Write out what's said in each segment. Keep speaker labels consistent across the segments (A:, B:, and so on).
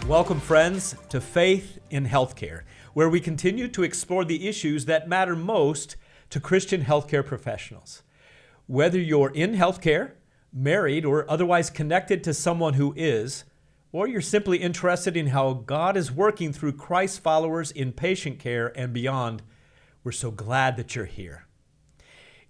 A: Welcome, friends, to Faith in Healthcare, where we continue to explore the issues that matter most to Christian healthcare professionals. Whether you're in healthcare, married, or otherwise connected to someone who is, or you're simply interested in how God is working through Christ followers in patient care and beyond, we're so glad that you're here.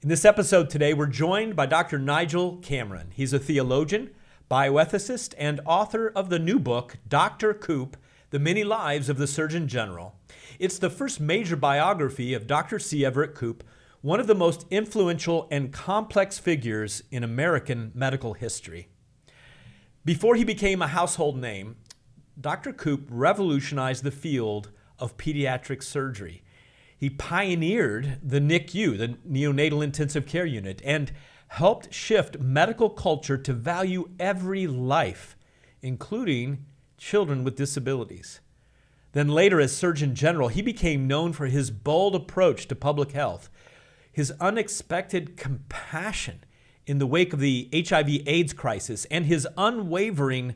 A: In this episode today, we're joined by Dr. Nigel Cameron. He's a theologian, bioethicist, and author of the new book, Dr. Koop, The Many Lives of the Surgeon General. It's the first major biography of Dr. C. Everett Koop, one of the most influential and complex figures in American medical history. Before he became a household name, Dr. Koop revolutionized the field of pediatric surgery. He pioneered the NICU, the Neonatal Intensive Care Unit, and helped shift medical culture to value every life, including children with disabilities. Then later, as Surgeon General, he became known for his bold approach to public health, his unexpected compassion in the wake of the HIV/AIDS crisis, and his unwavering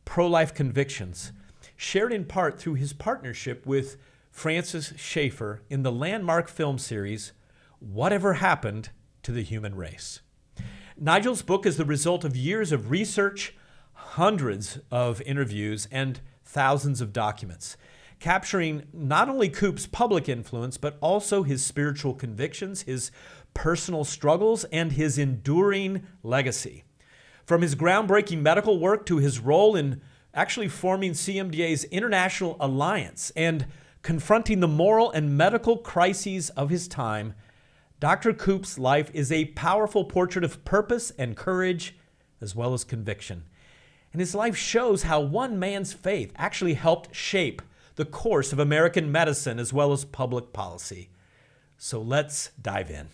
A: pro-life convictions, shared in part through his partnership with Francis Schaeffer in the landmark film series, Whatever Happened to the Human Race. Nigel's book is the result of years of research, hundreds of interviews, and thousands of documents, capturing not only Koop's public influence, but also his spiritual convictions, his personal struggles, and his enduring legacy. From his groundbreaking medical work to his role in actually forming CMDA's International Alliance and confronting the moral and medical crises of his time, Dr. Koop's life is a powerful portrait of purpose and courage, as well as conviction. And his life shows how one man's faith actually helped shape the course of American medicine as well as public policy. So let's dive in.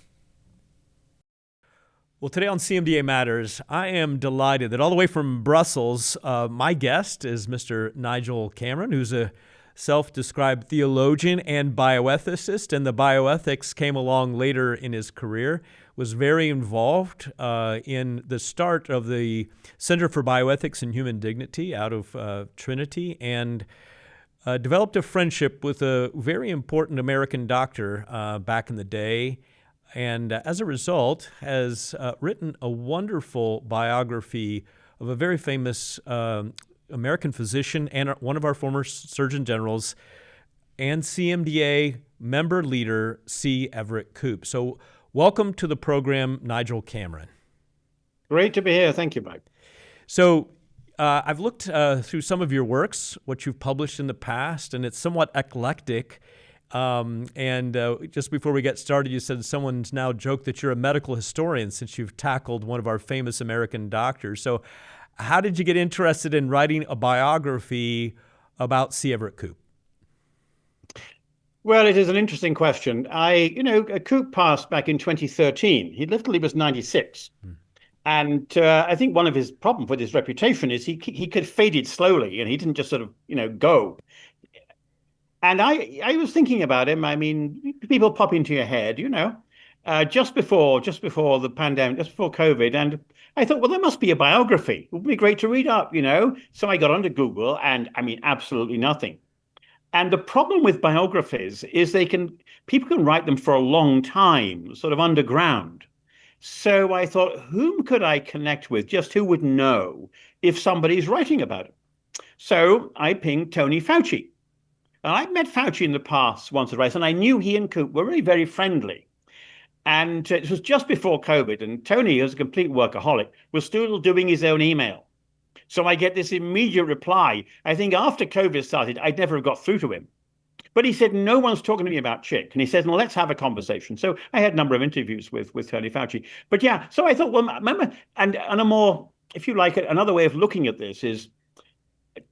A: Well, today on CMDA Matters, I am delighted that all the way from Brussels, my guest is Mr. Nigel Cameron, who's a self-described theologian and bioethicist, and the bioethics came along later in his career, was very involved in the start of the Center for Bioethics and Human Dignity out of Trinity, and developed a friendship with a very important American doctor back in the day, and as a result has written a wonderful biography of a very famous American physician and one of our former Surgeon Generals and CMDA member leader, C. Everett Koop. So welcome to the program, Nigel Cameron.
B: Great to be here. Thank you, Mike.
A: So I've looked through some of your works, what you've published in the past, and it's somewhat eclectic. Just before we get started, you said someone's now joked that you're a medical historian since you've tackled one of our famous American doctors. So how did you get interested in writing a biography about C. Everett Koop?
B: Well, it is an interesting question. Koop passed back in 2013. He literally was 96. And I think one of his problems with his reputation is he could faded slowly, and he didn't just sort of, go. And I was thinking about him. I mean, people pop into your head, just before the pandemic, just before COVID. And I thought, well, there must be a biography. It would be great to read up, So I got onto Google, and I mean, absolutely nothing. And the problem with biographies is people can write them for a long time, sort of underground. So I thought, whom could I connect with? Just who would know if somebody's writing about it? So I pinged Tony Fauci. And I'd met Fauci in the past once or twice, and I knew he and Koop were really very friendly. And it was just before COVID, and Tony, as a complete workaholic, was still doing his own email. So I get this immediate reply. I think after COVID started, I'd never have got through to him. But he said, no one's talking to me about CHIC. And he said, well, let's have a conversation. So I had a number of interviews with Tony Fauci. But yeah, so I thought, well, remember, and a more, if you like, another way of looking at this is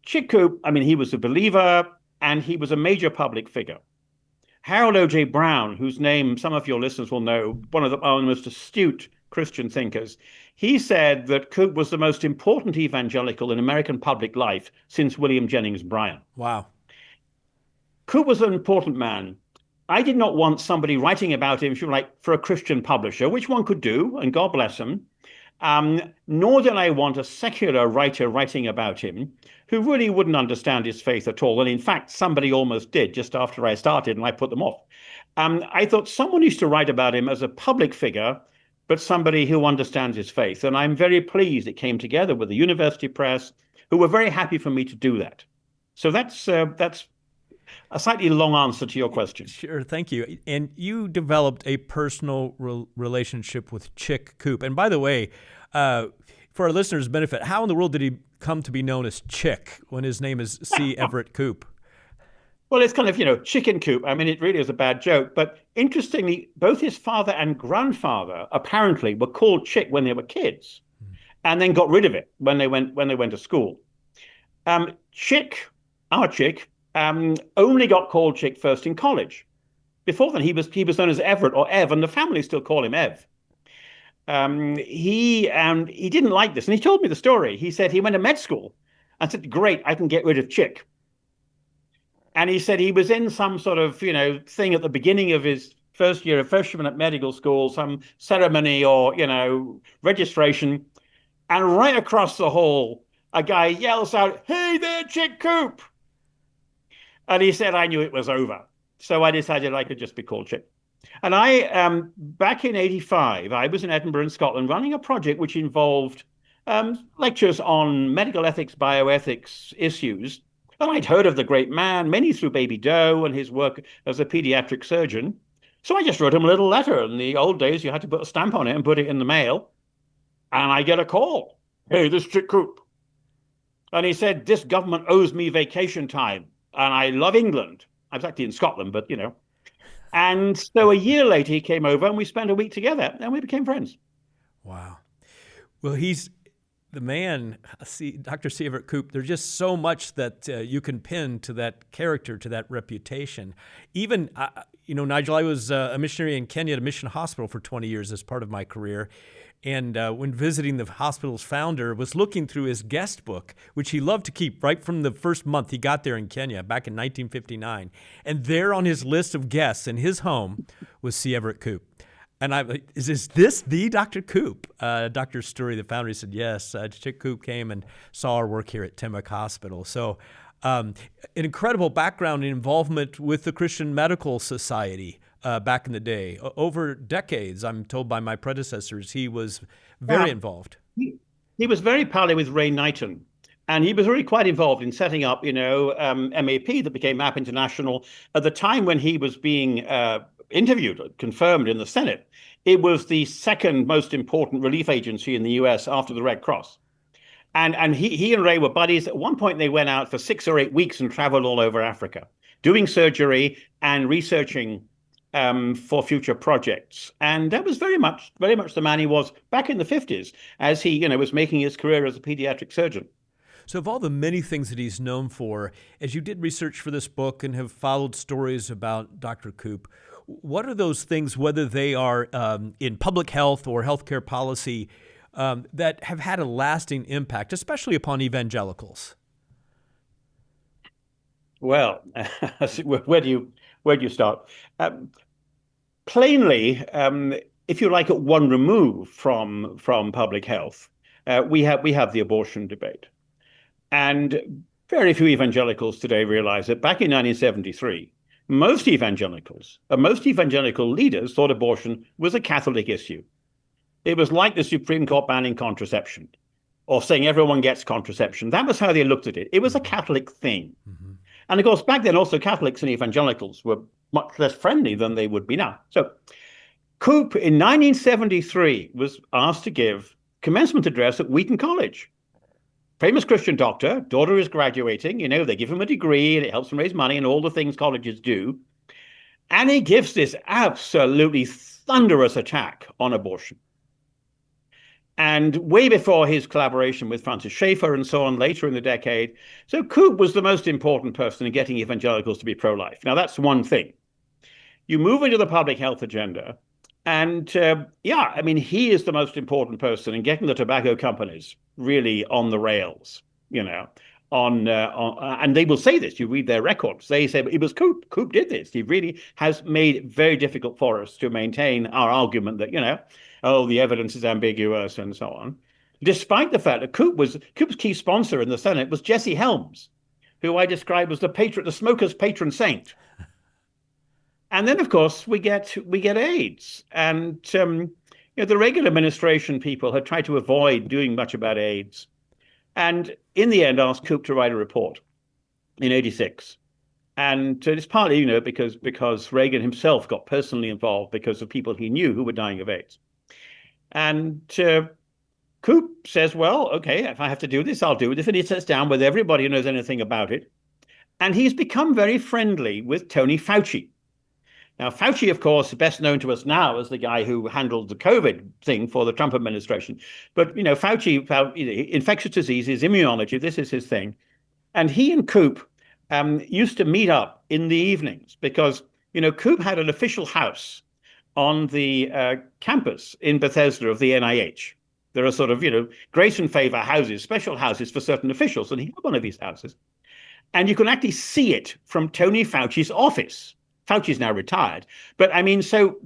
B: Chick Koop, I mean, he was a believer, and he was a major public figure. Harold O.J. Brown, whose name some of your listeners will know, one of the most astute Christian thinkers, he said that Koop was the most important evangelical in American public life since William Jennings Bryan.
A: Wow.
B: Koop was an important man. I did not want somebody writing about him, if you like, for a Christian publisher, which one could do, and God bless him. Nor did I want a secular writer writing about him who really wouldn't understand his faith at all. And in fact, somebody almost did just after I started, and I put them off. I thought someone used to write about him as a public figure, but somebody who understands his faith. And I'm very pleased it came together with the university press, who were very happy for me to do that. So that's a slightly long answer to your question.
A: Sure, thank you. And you developed a personal relationship with Chick Koop. And by the way, for our listeners' benefit, how in the world did he come to be known as Chick when his name is C. Everett Koop?
B: Well, it's kind of, chicken coop. I mean, it really is a bad joke. But interestingly, both his father and grandfather apparently were called Chick when they were kids, and then got rid of it when they went to school. Chick, our Chick, only got called Chick first in college. Before then, he was known as Everett or Ev, and the family still call him Ev. He didn't like this, and he told me the story. He said he went to med school and said, "Great, I can get rid of Chick." And he said he was in some sort of, thing at the beginning of his first year of freshman at medical school, some ceremony or, registration. And right across the hall, a guy yells out, "Hey there, Chick Koop." And he said, I knew it was over. So I decided I could just be called Chick. And back in 85, I was in Edinburgh in Scotland running a project which involved lectures on medical ethics, bioethics issues. And I'd heard of the great man, mainly through Baby Doe and his work as a pediatric surgeon. So I just wrote him a little letter. In the old days, you had to put a stamp on it and put it in the mail. And I get a call. "Hey, this is Chick Koop." And he said, "This government owes me vacation time. And I love England." I was actually in Scotland, but. And so a year later, he came over and we spent a week together and we became friends.
A: Wow. Well, he's the man, Dr. C. Everett Koop. There's just so much that you can pin to that character, to that reputation. Even, Nigel, I was a missionary in Kenya at a mission hospital for 20 years as part of my career. And when visiting the hospital's founder, was looking through his guest book, which he loved to keep right from the first month he got there in Kenya back in 1959. And there on his list of guests in his home was C. Everett Koop. And I'm like, is this the Dr. Koop? Dr. Story, the founder, he said, yes. Chick Koop came and saw our work here at Timbuk Hospital. So an incredible background and involvement with the Christian Medical Society back in the day. Over decades, I'm told by my predecessors, he was very involved.
B: He was very pally with Ray Knighton. And he was really quite involved in setting up, MAP that became MAP International. At the time when he was being interviewed, confirmed in the Senate, it was the second most important relief agency in the US after the Red Cross. And he and Ray were buddies. At one point, they went out for 6 or 8 weeks and traveled all over Africa, doing surgery and researching for future projects. And that was very much the man he was back in the 50s as he, was making his career as a pediatric surgeon.
A: So of all the many things that he's known for, as you did research for this book and have followed stories about Dr. Koop, what are those things, whether they are in public health or healthcare policy, that have had a lasting impact, especially upon evangelicals?
B: Well, where do you start? Plainly, if you like, at one remove from public health, we have the abortion debate. And very few evangelicals today realize that back in 1973, most evangelical leaders thought abortion was a Catholic issue. It was like the Supreme Court banning contraception or saying everyone gets contraception. That was how they looked at it. It was a Catholic thing. Mm-hmm. And of course, back then also Catholics and evangelicals were much less friendly than they would be now. So Koop in 1973 was asked to give commencement address at Wheaton College. Famous Christian doctor, daughter is graduating, they give him a degree and it helps him raise money and all the things colleges do. And he gives this absolutely thunderous attack on abortion. And way before his collaboration with Francis Schaeffer and so on later in the decade. So Koop was the most important person in getting evangelicals to be pro-life. Now, that's one thing. You move into the public health agenda, and he is the most important person in getting the tobacco companies really on the rails, and they will say this. You read their records. They say it was Koop. Koop did this. He really has made it very difficult for us to maintain our argument that, oh, the evidence is ambiguous and so on, despite the fact that Koop's key sponsor in the Senate was Jesse Helms, who I described as the smoker's patron saint. And then, of course, we get AIDS, and the Reagan administration people had tried to avoid doing much about AIDS, and in the end asked Koop to write a report in '86. And it's partly, because Reagan himself got personally involved because of people he knew who were dying of AIDS. And Koop says, well, okay, if I have to do this, I'll do it. And he sits down with everybody who knows anything about it. And he's become very friendly with Tony Fauci. Now, Fauci, of course, is best known to us now as the guy who handled the COVID thing for the Trump administration. But, Fauci, infectious diseases, immunology, this is his thing. And he and Koop used to meet up in the evenings because, Koop had an official house on the campus in Bethesda of the NIH. There are sort of, grace and favor houses, special houses for certain officials. And he had one of these houses. And you can actually see it from Tony Fauci's office. Fauci's now retired. But so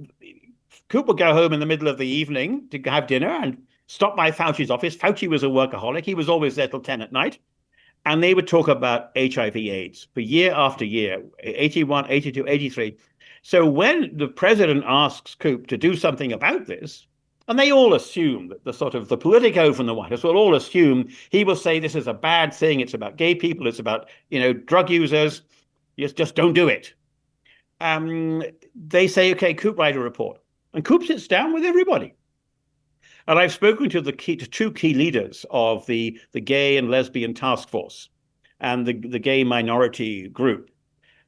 B: Koop would go home in the middle of the evening to have dinner and stop by Fauci's office. Fauci was a workaholic. He was always there till 10 at night. And they would talk about HIV/AIDS for year after year, 81, 82, 83. So when the president asks Koop to do something about this, and they all assume that the politico from the White House will all assume he will say this is a bad thing. It's about gay people. It's about, drug users. Just don't do it. They say, okay, Koop, write a report. And Koop sits down with everybody. And I've spoken to two key leaders of the gay and lesbian task force and the gay minority group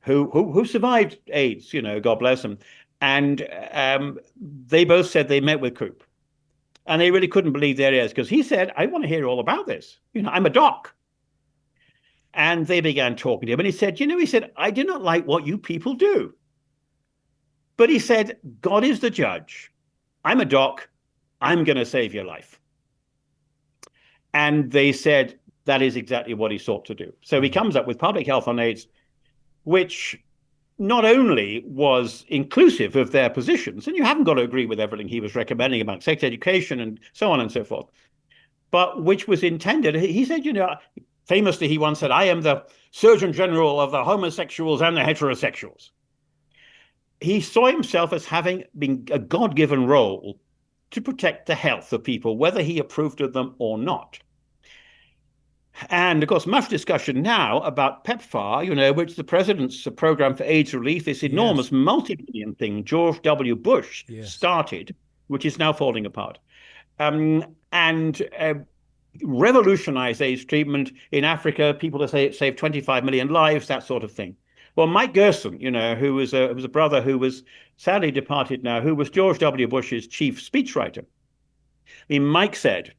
B: who survived AIDS, God bless them. And they both said they met with Koop. And they really couldn't believe their ears because he said, I want to hear all about this. I'm a doc. And they began talking to him. And he said, I do not like what you people do. But he said, God is the judge. I'm a doc. I'm going to save your life. And they said, that is exactly what he sought to do. So he comes up with Public Health on AIDS, which not only was inclusive of their positions, and you haven't got to agree with everything he was recommending about sex education and so on and so forth, but which was intended, he said, famously, he once said, I am the Surgeon General of the homosexuals and the heterosexuals. He saw himself as having been a God-given role to protect the health of people, whether he approved of them or not. And of course, much discussion now about PEPFAR, which the president's program for AIDS relief, this enormous multi-billion thing George W. Bush started, which is now falling apart, and revolutionized AIDS treatment in Africa. People say it saved 25 million lives, that sort of thing. Well, Mike Gerson, who was a brother who was sadly departed now, who was George W. Bush's chief speechwriter. Mike said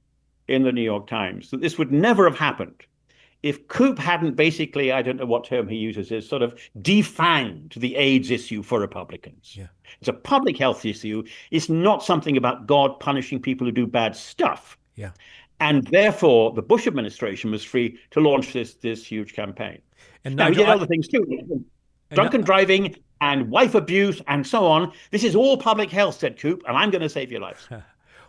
B: in the New York Times that this would never have happened if Koop hadn't basically, I don't know what term he uses, is sort of defanged the AIDS issue for Republicans. Yeah. It's a public health issue. It's not something about God punishing people who do bad stuff.
A: Yeah.
B: And therefore, the Bush administration was free to launch this huge campaigin. And now, he did other things too. Drunken driving and wife abuse and so on. This is all public health, said Koop, and I'm going to save your lives.
A: Well,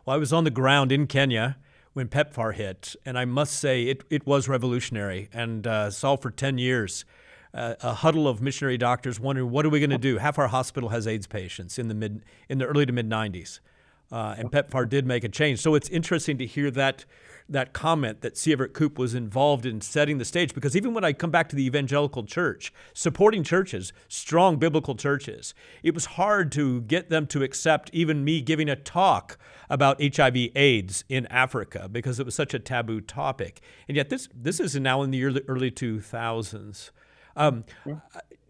A: I was on the ground in Kenya when PEPFAR hit, and I must say it was revolutionary and saw for 10 years a huddle of missionary doctors wondering, what are we going to do? Half our hospital has AIDS patients in the early to mid-90s. And PEPFAR did make a change. So it's interesting to hear that comment that C. Everett Koop was involved in setting the stage, because even when I come back to the evangelical church, supporting churches, strong biblical churches, it was hard to get them to accept even me giving a talk about HIV/AIDS in Africa because it was such a taboo topic. And yet this is now in the early 2000s.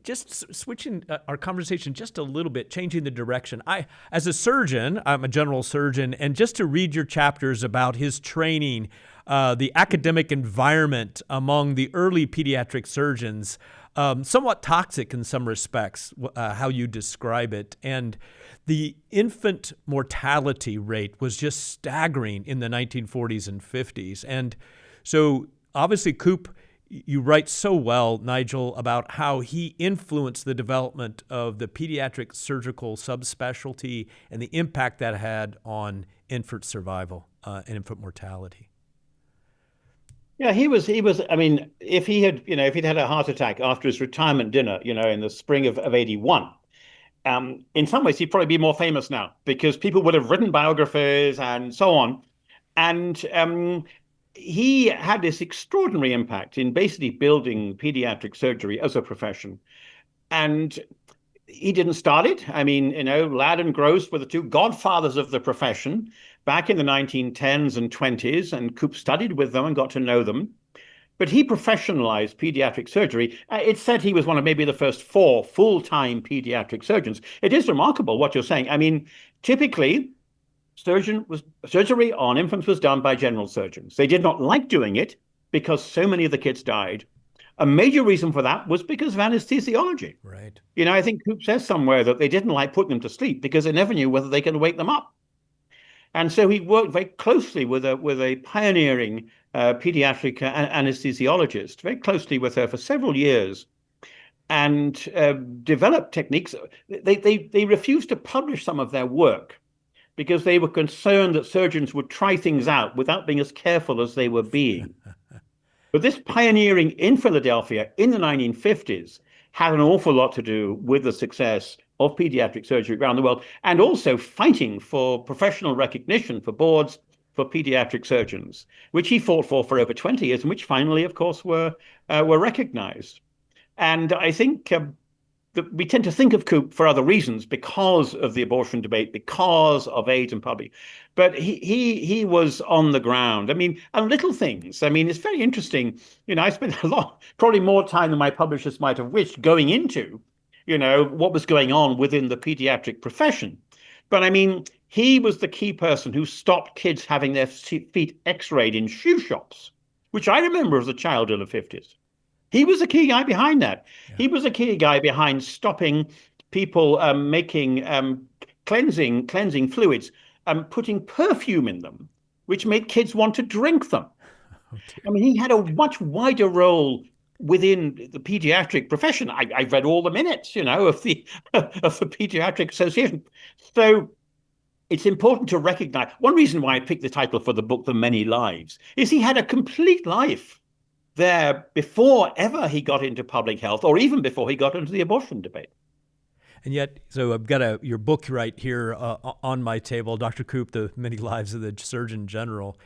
A: Just switching our conversation just a little bit, changing the direction. As a surgeon, I'm a general surgeon, and just to read your chapters about his training, the academic environment among the early pediatric surgeons, somewhat toxic in some respects, how you describe it. And the infant mortality rate was just staggering in the 1940s and 50s. And so obviously Koop, you write so well, Nigel, about how he influenced the development of the pediatric surgical subspecialty and the impact that had on infant survival and infant mortality.
B: Yeah, he was, I mean, if he had, if he'd had a heart attack after his retirement dinner, in the spring of 81, in some ways he'd probably be more famous now because people would have written biographies and so on. And he had this extraordinary impact in basically building pediatric surgery as a profession. And he didn't start it. I mean, Ladd and Gross were the two godfathers of the profession back in the 1910s and 20s, and Koop studied with them and got to know them. But he professionalized pediatric surgery. It's said he was one of maybe the first four full-time pediatric surgeons. It is remarkable what you're saying. I mean, typically, surgery on infants was done by general surgeons. They did not like doing it because so many of the kids died. A major reason for that was because of anesthesiology.
A: Right.
B: I think Koop says somewhere that they didn't like putting them to sleep because they never knew whether they could wake them up. And so he worked very closely with a pioneering pediatric anesthesiologist, very closely with her for several years, and developed techniques. They refused to publish some of their work because they were concerned that surgeons would try things out without being as careful as they were being. But this pioneering in Philadelphia in the 1950s had an awful lot to do with the success of pediatric surgery around the world, and also fighting for professional recognition for boards for pediatric surgeons, which he fought for over 20 years, and which finally, of course, were recognized. And I think that we tend to think of Koop for other reasons because of the abortion debate, because of AIDS and public. But he was on the ground. I mean, and little things. I mean, it's very interesting. I spent probably more time than my publishers might have wished going into what was going on within the pediatric profession. But I mean, he was the key person who stopped kids having their feet x-rayed in shoe shops, which I remember as a child in the 50s. He was a key guy behind that. Yeah. He was a key guy behind stopping people making cleansing fluids, putting perfume in them, which made kids want to drink them. I mean, he had a much wider role within the pediatric profession. I read all the minutes, of the Pediatric Association. So it's important to recognize. One reason why I picked the title for the book, The Many Lives, is he had a complete life there before ever he got into public health, or even before he got into the abortion debate.
A: And yet, so I've got your book right here on my table, Dr. Koop, The Many Lives of the Surgeon General.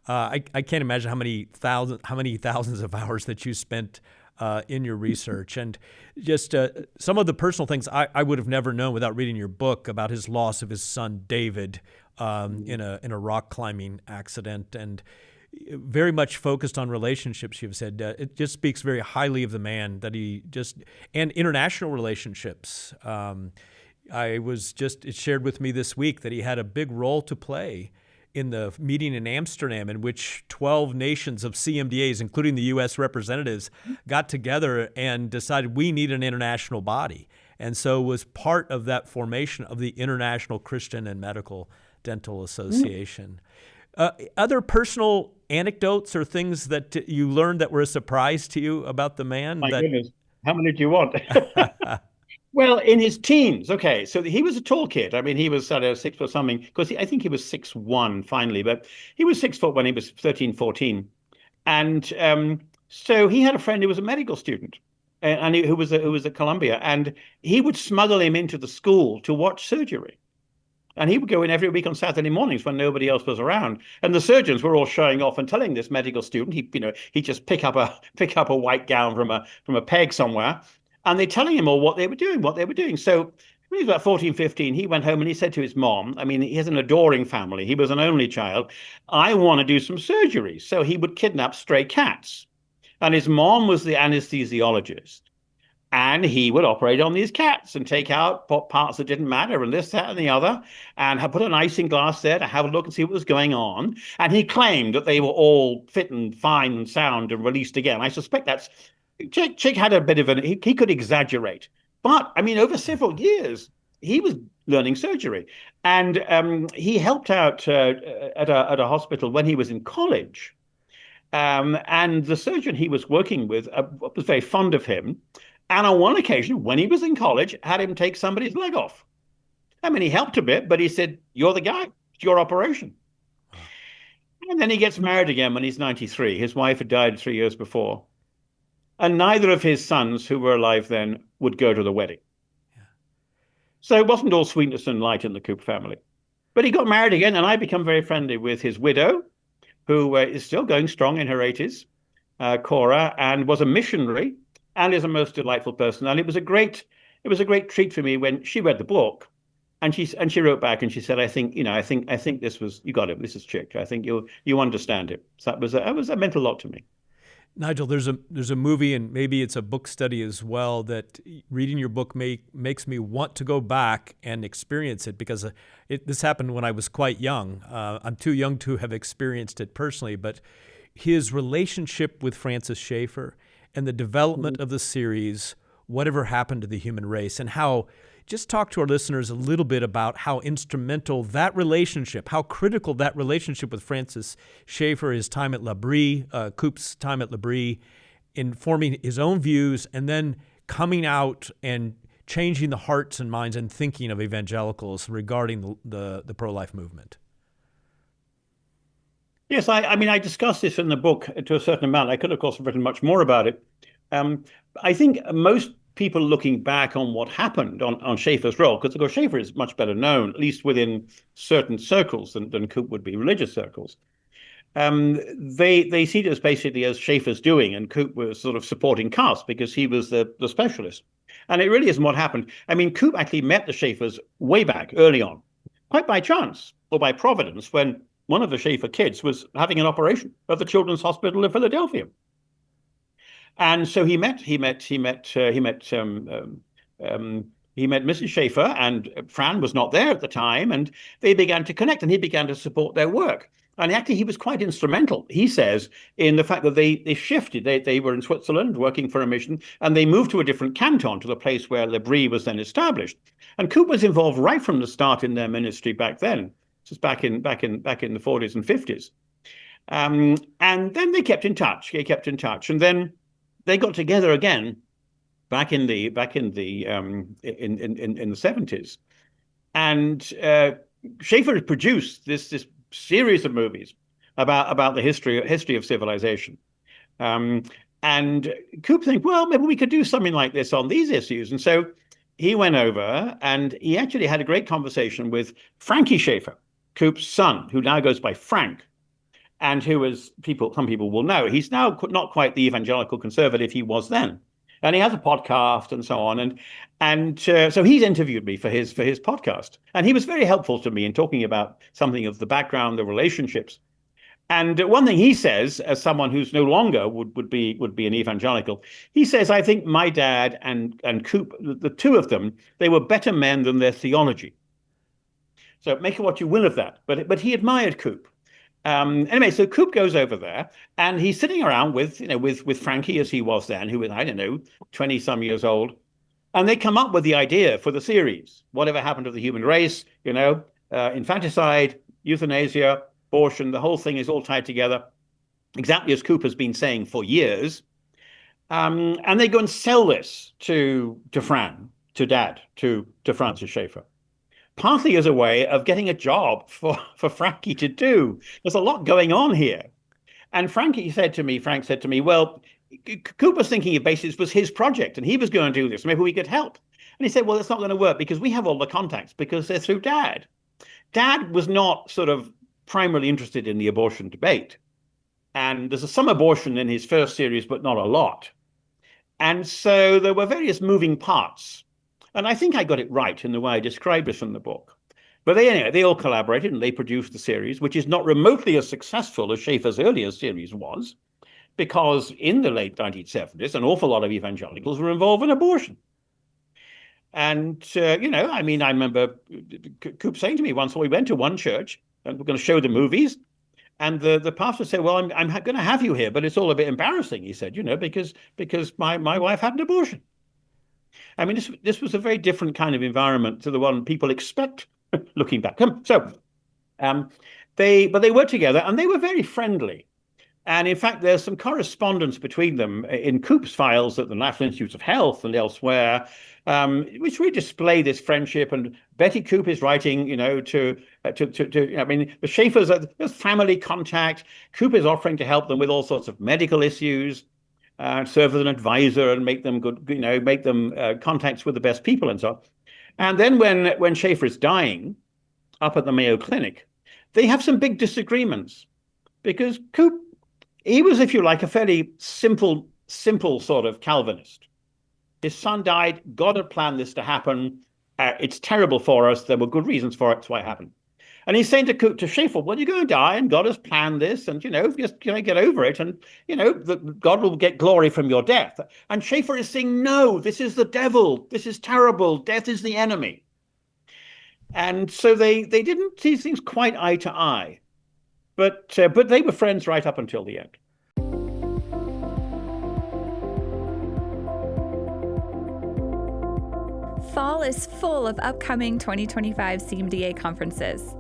A: I can't imagine how many thousands of hours that you spent in your research, and just some of the personal things I would have never known without reading your book about his loss of his son David in a rock climbing accident, and very much focused on relationships. You've said it just speaks very highly of the man and international relationships. It shared with me this week that he had a big role to play in the meeting in Amsterdam, in which 12 nations of CMDAs, including the U.S. representatives, got together and decided we need an international body. And so was part of that formation of the International Christian and Medical Dental Association. Other personal anecdotes or things that you learned that were a surprise to you about the man?
B: My goodness, how many do you want? Well, in his teens, okay, so he was a tall kid. I mean, he was 6 foot something, because I think he was 6'1" finally, but he was 6 foot when he was 13, 14. And so he had a friend who was a medical student, who was at Columbia, and he would smuggle him into the school to watch surgery. And he would go in every week on Saturday mornings when nobody else was around. And the surgeons were all showing off and telling this medical student, he'd just pick up a white gown from a peg somewhere, and they're telling him all what they were doing. So when he was about 14, 15, he went home and he said to his mom, I mean, he has an adoring family. He was an only child. I want to do some surgery. So he would kidnap stray cats. And his mom was the anesthesiologist. And he would operate on these cats and take out parts that didn't matter, and this, that, and the other, and put an icing glass there to have a look and see what was going on. And he claimed that they were all fit and fine and sound and released again. I suspect Chick had a bit of he could exaggerate. But, I mean, over several years, he was learning surgery. And he helped out at a hospital when he was in college. And the surgeon he was working with was very fond of him. And on one occasion, when he was in college, had him take somebody's leg off. I mean, he helped a bit, but he said, "You're the guy. It's your operation." And then he gets married again when he's 93. His wife had died 3 years before. And neither of his sons, who were alive then, would go to the wedding.
A: Yeah.
B: So it wasn't all sweetness and light in the Koop family. But he got married again, and I become very friendly with his widow, who is still going strong in her 80s, Cora, and was a missionary and is a most delightful person. And it was a great treat for me when she read the book, and she wrote back and she said, "I think this was, you got it. This is Chick. I think you understand it." So that meant a lot to me.
A: Nigel, there's a movie, and maybe it's a book study as well, that reading your book makes me want to go back and experience it, because this happened when I was quite young. I'm too young to have experienced it personally, but his relationship with Francis Schaeffer and the development of the series, Whatever Happened to the Human Race, and how, just talk to our listeners a little bit about how instrumental that relationship, how critical that relationship with Francis Schaeffer, his time at L'Abri, Koop's time at L'Abri, in forming his own views and then coming out and changing the hearts and minds and thinking of evangelicals regarding the pro-life movement.
B: Yes, I mean, I discussed this in the book to a certain amount. I could, of course, have written much more about it. I think most people looking back on what happened on Schaeffer's role, because of course Schaeffer is much better known, at least within certain circles than Koop would be, religious circles. They see it as basically as Schaeffer's doing, and Koop was sort of supporting cast because he was the specialist. And it really isn't what happened. I mean, Koop actually met the Schaeffers way back early on, quite by chance or by providence, when one of the Schaeffer kids was having an operation at the Children's Hospital in Philadelphia. And so he met Mrs. Schaeffer, and Fran was not there at the time, and they began to connect, and he began to support their work. And actually, he was quite instrumental, he says, in the fact that they shifted. They were in Switzerland working for a mission, and they moved to a different canton, to the place where L'Abri was then established. And Koop was involved right from the start in their ministry back then, just back in the 40s and 50s. And then they kept in touch. And then they got together again back in the 70s, and Schaeffer had produced this series of movies about the history of civilization, and Koop think, well, maybe we could do something like this on these issues. And so he went over and he actually had a great conversation with Frankie Schaeffer, Koop's son, who now goes by Frank, and who, as some people will know, he's now not quite the evangelical conservative he was then. And he has a podcast and so on. And so he's interviewed me for his podcast. And he was very helpful to me in talking about something of the background, the relationships. And one thing he says, as someone who's no longer would be an evangelical, he says, "I think my dad and Koop, the two of them, they were better men than their theology." So make what you will of that. But he admired Koop. Anyway, so Koop goes over there, and he's sitting around with Frankie, as he was then, who was, I don't know, 20 some years old, and they come up with the idea for the series. Whatever happened to the human race? Infanticide, euthanasia, abortion. The whole thing is all tied together, exactly as Koop has been saying for years. And they go and sell this to Fran, to Dad, to Francis Schaeffer, partly as a way of getting a job for Frankie to do. There's a lot going on here. And Frank said to me, well, Koop was thinking of basically this was his project and he was going to do this. Maybe we could help. And he said, well, it's not going to work because we have all the contacts because they're through Dad. Dad was not sort of primarily interested in the abortion debate. And there's some abortion in his first series, but not a lot. And so there were various moving parts. And I think I got it right in the way I described this in the book. But they all collaborated and they produced the series, which is not remotely as successful as Schaeffer's earlier series was, because in the late 1970s, an awful lot of evangelicals were involved in abortion. And, I remember Koop saying to me once, well, we went to one church and we're going to show the movies. And the pastor said, well, I'm going to have you here, but it's all a bit embarrassing, he said, because my wife had an abortion. I mean, this was a very different kind of environment to the one people expect looking back. So they worked together and they were very friendly. And in fact, there's some correspondence between them in Koop's files at the National Institutes of Health and elsewhere, which really display this friendship. And Betty Koop is writing, I mean, the Schaeffers, there's family contact. Koop is offering to help them with all sorts of medical issues, serve as an advisor and make them good, make them contacts with the best people and so on. And then when Schaeffer is dying up at the Mayo Clinic, they have some big disagreements because Koop, he was, if you like, a fairly simple sort of Calvinist. His son died. God had planned this to happen. It's terrible for us. There were good reasons for it. That's why it happened. And he's saying to Schaeffer, well, you're going to die and God has planned this and, just get over it. And, God will get glory from your death. And Schaeffer is saying, no, this is the devil. This is terrible. Death is the enemy. And so they didn't see things quite eye to eye. But they were friends right up until the end.
C: Fall is full of upcoming 2025 CMDA conferences.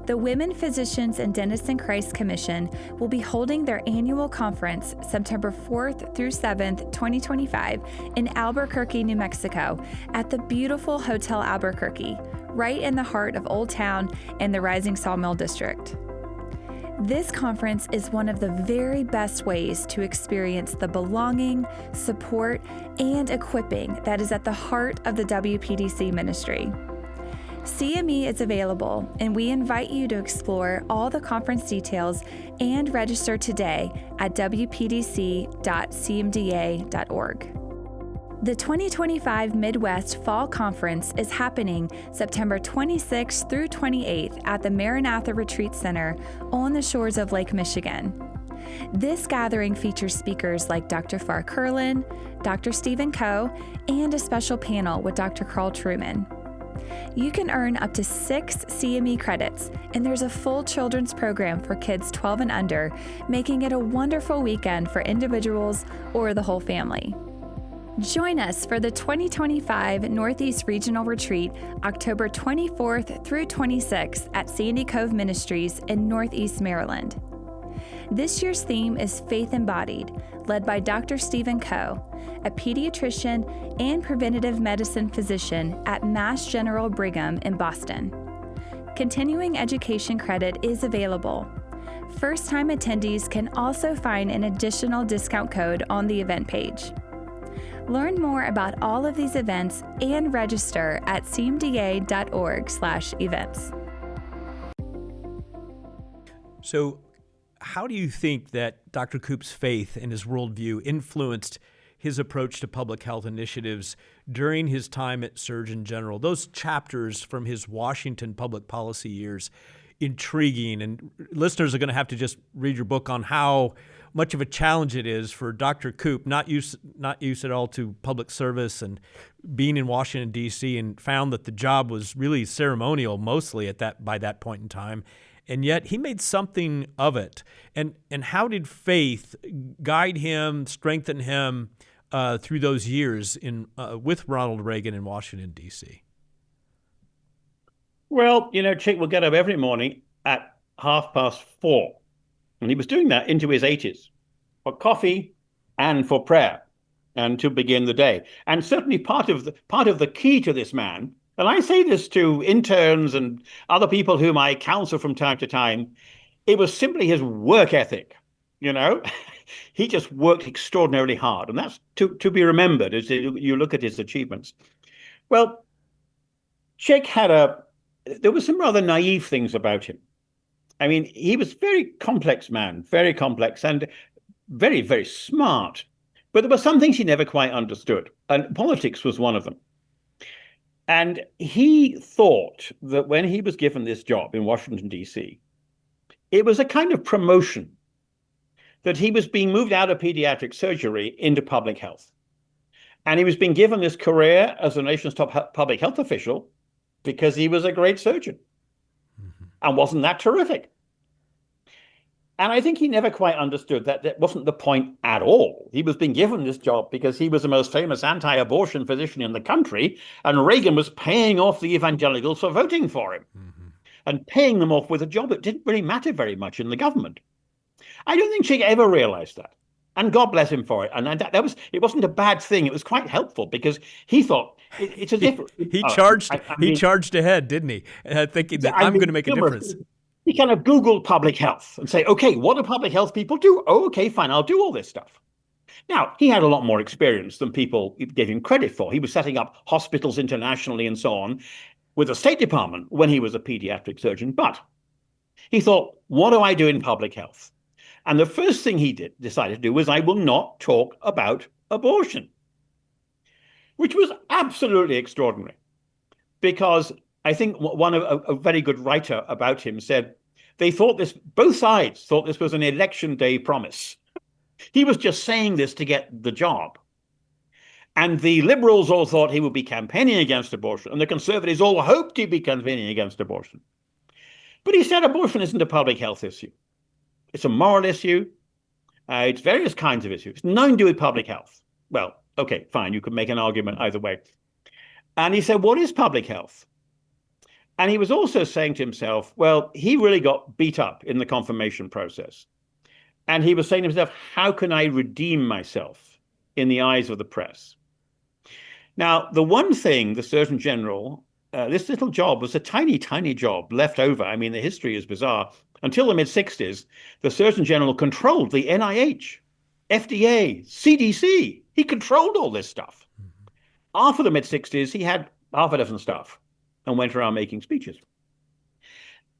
C: The Women Physicians and Dentists in Christ Commission will be holding their annual conference September 4th through 7th, 2025 in Albuquerque, New Mexico at the beautiful Hotel Albuquerque, right in the heart of Old Town and the Rising Sawmill District. This conference is one of the very best ways to experience the belonging, support, and equipping that is at the heart of the WPDC ministry. CME is available, and we invite you to explore all the conference details and register today at wpdc.cmda.org. The 2025 Midwest Fall Conference is happening September 26th through 28th at the Maranatha Retreat Center on the shores of Lake Michigan. This gathering features speakers like Dr. Far Curlin, Dr. Stephen Coe, and a special panel with Dr. Carl Truman. You can earn up to 6 CME credits, and there's a full children's program for kids 12 and under, making it a wonderful weekend for individuals or the whole family. Join us for the 2025 Northeast Regional Retreat, October 24th through 26th at Sandy Cove Ministries in Northeast Maryland. This year's theme is Faith Embodied, led by Dr. Stephen Coe, a pediatrician and preventative medicine physician at Mass General Brigham in Boston. Continuing education credit is available. First-time attendees can also find an additional discount code on the event page. Learn more about all of these events and register at cmda.org/events.
A: So, how do you think that Dr. Koop's faith and his worldview influenced his approach to public health initiatives during his time at Surgeon General? Those chapters from his Washington public policy years, intriguing, and listeners are going to have to just read your book on how much of a challenge it is for Dr. Koop, not used at all to public service and being in Washington, D.C., and found that the job was really ceremonial mostly by that point in time. And yet he made something of it. And how did faith guide him, strengthen him through those years with Ronald Reagan in Washington, D.C.?
B: Well, Chick will get up every morning at 4:30. And he was doing that into his 80s for coffee and for prayer and to begin the day. And certainly part of the key to this man, and I say this to interns and other people whom I counsel from time to time, it was simply his work ethic. He just worked extraordinarily hard. And that's to be remembered as you look at his achievements. Well, Chick there were some rather naive things about him. I mean, he was a very complex man, very complex and very, very smart. But there were some things he never quite understood. And politics was one of them. And he thought that when he was given this job in Washington, D.C., it was a kind of promotion, that he was being moved out of pediatric surgery into public health. And he was being given this career as the nation's top public health official because he was a great surgeon. Mm-hmm. And wasn't that terrific? And I think he never quite understood that wasn't the point at all. He was being given this job because he was the most famous anti-abortion physician in the country, and Reagan was paying off the evangelicals for voting for him, mm-hmm. and paying them off with a job that didn't really matter very much in the government. I don't think Chick ever realized that. And God bless him for it. And it wasn't a bad thing. It was quite helpful because he thought it's as if
A: he charged ahead, didn't he? Thinking that I'm going to make a difference.
B: He kind of Googled public health and say, okay, what do public health people do? Oh, okay, fine, I'll do all this stuff. Now, he had a lot more experience than people gave him credit for. He was setting up hospitals internationally and so on with the State Department when he was a pediatric surgeon. But he thought, what do I do in public health? And the first thing he decided to do was, I will not talk about abortion, which was absolutely extraordinary. Because I think a very good writer about him said, both sides thought this was an election day promise. He was just saying this to get the job. And the liberals all thought he would be campaigning against abortion, and the conservatives all hoped he'd be campaigning against abortion. But he said abortion isn't a public health issue. It's a moral issue. It's various kinds of issues. Nothing to do with public health. Well, okay, fine. You could make an argument either way. And he said, what is public health? And he was also saying to himself, well, he really got beat up in the confirmation process. And he was saying to himself, how can I redeem myself in the eyes of the press? Now, the one thing the Surgeon General, this little job was a tiny, tiny job left over. I mean, the history is bizarre. Until the mid-60s, the Surgeon General controlled the NIH, FDA, CDC. He controlled all this stuff. After the mid-60s, he had half a dozen staff and went around making speeches.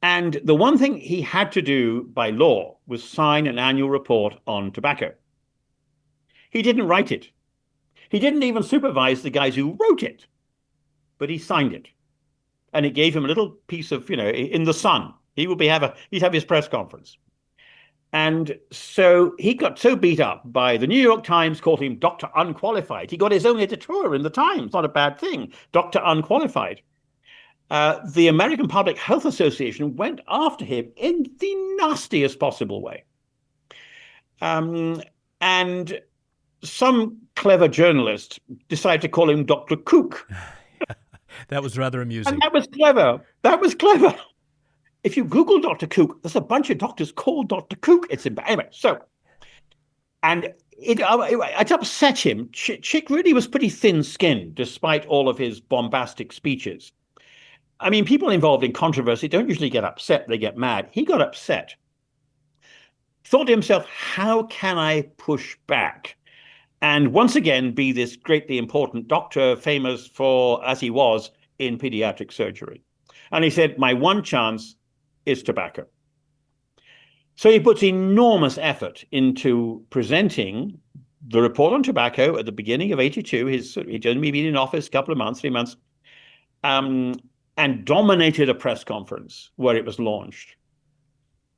B: And the one thing he had to do by law was sign an annual report on tobacco. He didn't write it. He didn't even supervise the guys who wrote it, but he signed it. And it gave him a little piece of, in the sun. He'd have his press conference. And so he got so beat up by the New York Times, called him Dr. Unqualified. He got his own editorial in the Times, not a bad thing, Dr. Unqualified. The American Public Health Association went after him in the nastiest possible way. And some clever journalist decided to call him Dr. Kook.
A: That was rather amusing.
B: And that was clever. If you Google Dr. Kook, there's a bunch of doctors called Dr. Kook. Anyway, and it upset him. Chick really was pretty thin-skinned, despite all of his bombastic speeches. I mean, people involved in controversy don't usually get upset, they get mad. He got upset. Thought to himself, how can I push back? And once again, be this greatly important doctor, famous for, as he was, in pediatric surgery. And he said, my one chance is tobacco. So he puts enormous effort into presenting the report on tobacco at the beginning of 82. He'd only been in office a couple of months, 3 months, and dominated a press conference where it was launched.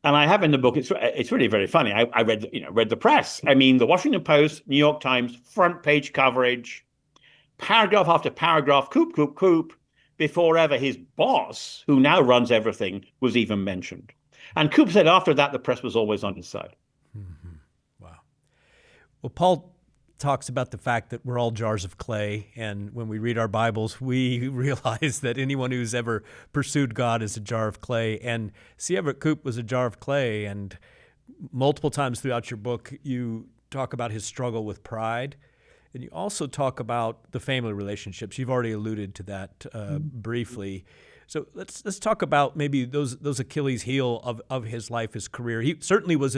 B: And I have in the book, it's really very funny. I read the press. I mean, the Washington Post, New York Times, front page coverage, paragraph after paragraph, Koop, Koop, Koop, before ever his boss, who now runs everything, was even mentioned. And Koop said after that, the press was always on his side.
A: Mm-hmm. Wow. Well, Paul talks about the fact that we're all jars of clay. And when we read our Bibles, we realize that anyone who's ever pursued God is a jar of clay. And C. Everett Koop was a jar of clay. And multiple times throughout your book, you talk about his struggle with pride. And you also talk about the family relationships. You've already alluded to that briefly. So let's talk about maybe those Achilles heel of his life, his career. He certainly was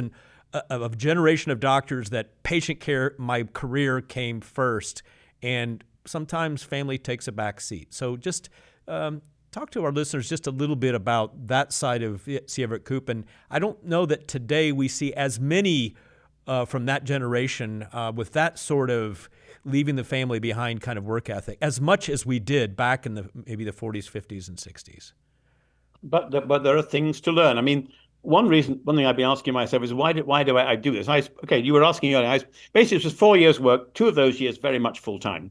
A: a generation of doctors that patient care, my career came first, and sometimes family takes a back seat. So just talk to our listeners just a little bit about that side of C. Everett Koop. And I don't know that today we see as many from that generation with that sort of leaving the family behind kind of work ethic as much as we did back in maybe the 40s, 50s, and 60s.
B: But there are things to learn. I mean, one thing I've been asking myself is why do I do this? You were asking earlier. Basically, it was 4 years' work. 2 of those years very much full time.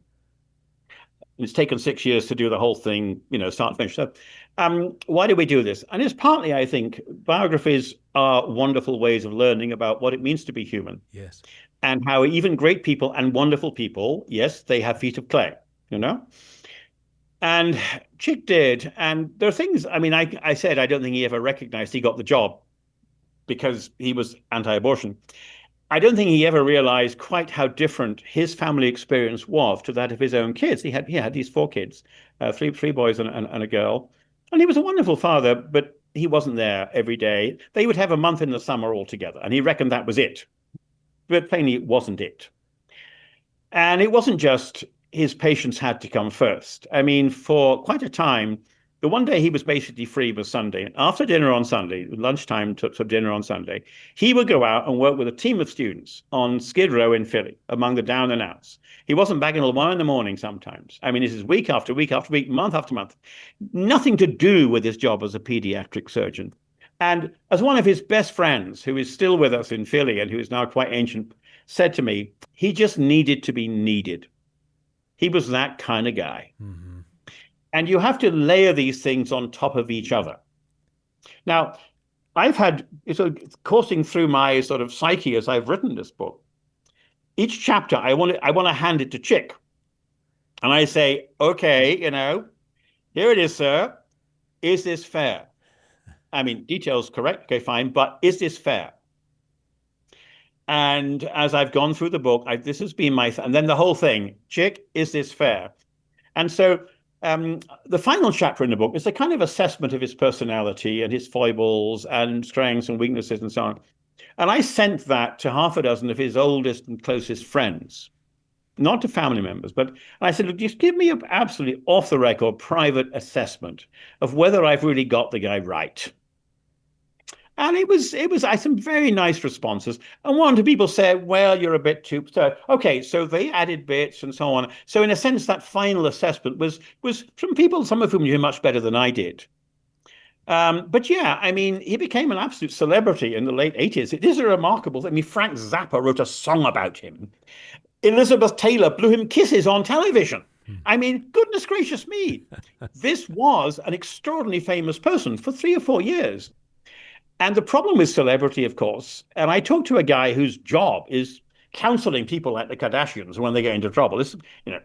B: It's taken 6 years to do the whole thing, start to finish. So, why do we do this? And it's partly, I think, biographies are wonderful ways of learning about what it means to be human.
A: Yes.
B: And how even great people and wonderful people, yes, they have feet of clay, And Chick did. And there are things, I mean, I said I don't think he ever recognized he got the job. because he was anti-abortion. I don't think he ever realized quite how different his family experience was to that of his own kids. He had these 4 kids, three boys and a girl, and he was a wonderful father, but he wasn't there every day. They would have a month in the summer all together, and he reckoned that was it. But plainly, it wasn't it. And it wasn't just his patients had to come first. I mean, for quite a time, the one day he was basically free was Sunday. After dinner on Sunday, lunchtime to dinner on Sunday, he would go out and work with a team of students on Skid Row in Philly, among the down and outs. He wasn't back until 1 a.m. sometimes. I mean, this is week after week after week, month after month. Nothing to do with his job as a pediatric surgeon. And as one of his best friends, who is still with us in Philly and who is now quite ancient, said to me, he just needed to be needed. He was that kind of guy. Mm-hmm. And you have to layer these things on top of each other. Now, I've had, coursing through my sort of psyche as I've written this book, each chapter, I want to hand it to Chick. And I say, okay, here it is, sir. Is this fair? I mean, details correct, okay, fine, but is this fair? And as I've gone through the book, this has been and then the whole thing, Chick, is this fair? And so the final chapter in the book is a kind of assessment of his personality and his foibles and strengths and weaknesses and so on. And I sent that to half a dozen of his oldest and closest friends, not to family members, but I said, look, just give me an absolutely off-the-record private assessment of whether I've really got the guy right. And it was some very nice responses. And one or two people said, well, you're a bit too, okay, so they added bits and so on. So in a sense, that final assessment was from people, some of whom knew much better than I did. But yeah, I mean, he became an absolute celebrity in the late 80s. It is a remarkable thing. I mean, Frank Zappa wrote a song about him. Elizabeth Taylor blew him kisses on television. I mean, goodness gracious me. This was an extraordinarily famous person for 3 or 4 years. And the problem with celebrity, of course, and I talked to a guy whose job is counseling people like the Kardashians when they get into trouble. This,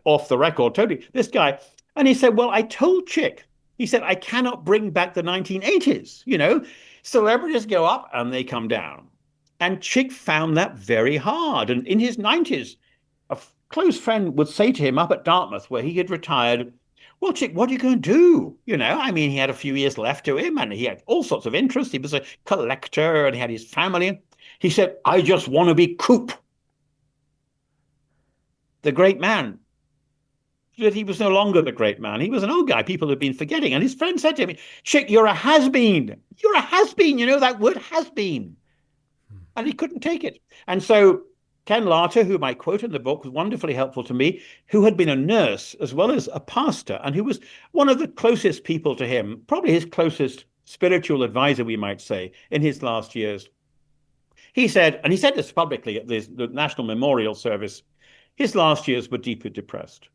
B: off the record, totally. This guy, and he said, well, I told Chick, he said, I cannot bring back the 1980s. Celebrities go up and they come down. And Chick found that very hard. And in his 90s, a close friend would say to him up at Dartmouth, where he had retired, well, Chick, what are you going to do? I mean, he had a few years left to him and he had all sorts of interests. He was a collector and he had his family. He said, I just want to be Koop, the great man. But he was no longer the great man. He was an old guy people had been forgetting. And his friend said to him, Chick, you're a has-been. You're a has-been. That word has-been. And he couldn't take it. And so Ken Larter, whom I quote in the book, was wonderfully helpful to me, who had been a nurse as well as a pastor, and who was one of the closest people to him, probably his closest spiritual advisor, we might say, in his last years. He said, and he said this publicly at the National Memorial Service, his last years were deeply depressed,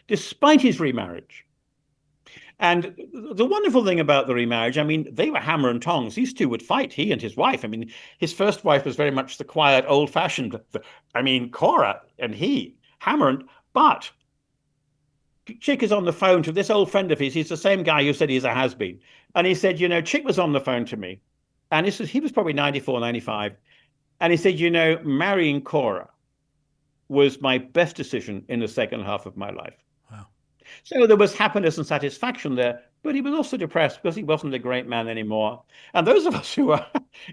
B: despite his remarriage. And the wonderful thing about the remarriage, I mean, they were hammer and tongs. These two would fight, he and his wife. I mean, his first wife was very much the quiet, old-fashioned, Cora and he, but Chick is on the phone to this old friend of his. He's the same guy who said he's a has-been. And he said, Chick was on the phone to me. And he was probably 94, 95. And he said, marrying Cora was my best decision in the second half of my life. So there was happiness and satisfaction there, but he was also depressed because he wasn't a great man anymore. And those of us who are,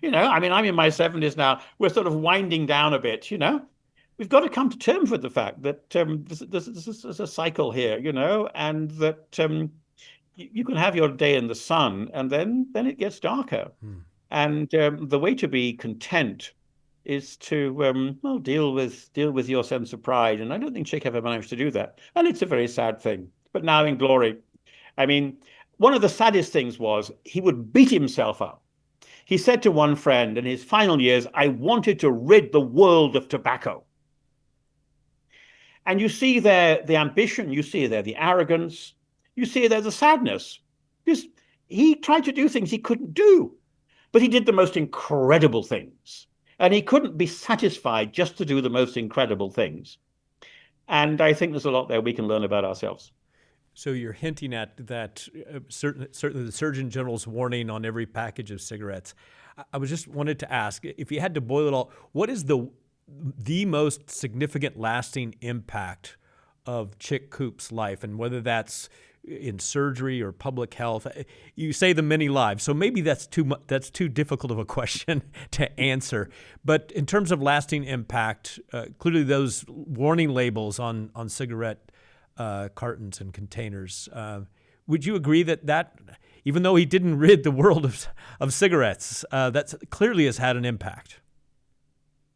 B: I'm in my 70s now, we're sort of winding down a bit, We've got to come to terms with the fact that this is a cycle here, and that you can have your day in the sun and then it gets darker. And the way to be content is to deal with your sense of pride. And I don't think Chick ever managed to do that. And it's a very sad thing. But now in glory, I mean, one of the saddest things was he would beat himself up. He said to one friend in his final years, I wanted to rid the world of tobacco. And you see there the ambition, you see there the arrogance, you see there the sadness. Because he tried to do things he couldn't do, but he did the most incredible things. And he couldn't be satisfied just to do the most incredible things. And I think there's a lot there we can learn about ourselves.
A: So you're hinting at that, certainly the Surgeon General's warning on every package of cigarettes. I was just wanted to ask, if you had to boil it all, what is the most significant lasting impact of Chick Koop's life, and whether that's in surgery or public health? You say the many lives, so maybe that's too difficult of a question to answer. But in terms of lasting impact, clearly those warning labels on cigarette cartons and containers. Would you agree that even though he didn't rid the world of cigarettes, that clearly has had an impact?